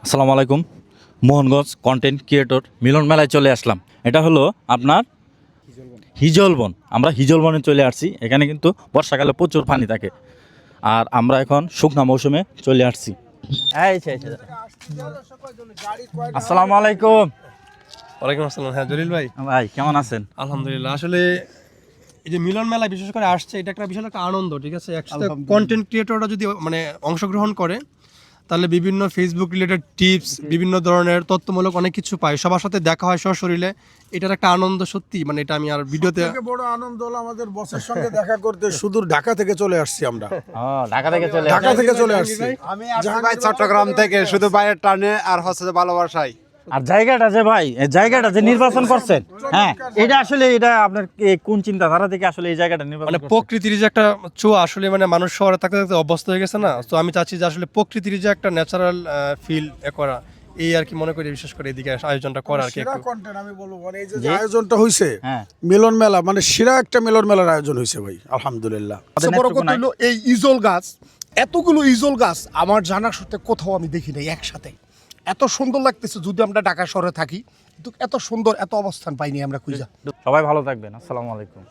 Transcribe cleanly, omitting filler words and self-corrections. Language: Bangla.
আসসালামু আলাইকুম। মোহনগঞ্জ কন্টেন্ট ক্রিয়েটর মিলন মেলায় চলে আসলাম। এটা হলো আপনার হিজলবন। আমরা হিজলবনে চলে আসছি। এখানে কিন্তু বর্ষাকালে প্রচুর পানি থাকে, আর আমরা এখন শুকনা মৌসুমে চলে আসছি। আসসালামু আলাইকুম। ওয়ালাইকুম আসসালাম। হ্যাঁ জলিল ভাই, ভাই কেমন আছেন? আলহামদুলিল্লাহ। আসলে এই যে মিলন মেলা বিশেষ করে আসছে, এটা একটা বিশাল একটা আনন্দ। ঠিক আছে, একসাথে কন্টেন্ট ক্রিয়েটররা যদি মানে অংশগ্রহণ করে, তাহলে বিভিন্ন ফেসবুক রিলেটেড টিপস, বিভিন্ন ধরনের তথ্যমূলক অনেক কিছু পায়, সবার সাথে দেখা হয় সশরীরে। এটার একটা আনন্দ সত্যি, মানে এটা আমি আর ভিডিওতে থেকে বড় আনন্দ হলো আমাদের বসের সঙ্গে দেখা করতে সুদূর ঢাকা থেকে চলে আসছি আমরা। ঢাকা থেকে চলে ঢাকা থেকে চলে আসছি। আমি আসছি ভাই চট্টগ্রাম থেকে, শুধু বাইরের টানে আর হচ্ছে যে ভালোবাসায়। আর জায়গাটা যে ভাই, এই জায়গাটা যে নির্বাচন করছেন, হ্যাঁ এটা আসলে এটা আপনার কোন চিন্তাধারা থেকে আসলে এই জায়গাটা নির্বাচন মানে করছেন? প্রকৃতির যে একটা ছোঁয়া, আসলে মানে মানুষ শহরে থাকতে থাকতে অভ্যস্ত হয়ে গেছে না, তো আমি চাচ্ছি যে আসলে প্রকৃতির যে একটা ন্যাচারাল ফিল করা, এই আর কি মনে করি বিশেষ করে এদিকে আয়োজনটা করা আর কি সেরা একটু। কন্টেন্ট আমি বলবো, মানে এই যে আয়োজনটা হইছে হ্যাঁ। মিলন মেলা, মানে সেরা একটা মিলন মেলার আয়োজন হইছে ভাই, আলহামদুলিল্লাহ। সবচেয়ে বড় কথা হলো এই ইজল গাছ, এতগুলো ইজল গাছ আমার জানার সত্ত্বে কোথাও আমি দেখি নাই একসাথে। এত সুন্দর লাগতেছে, যদি আমরা ঢাকা শহরে থাকি কিন্তু এত সুন্দর এত অবস্থান পাইনি আমরা খুঁজা। সবাই ভালো থাকবেন। আসসালামু আলাইকুম।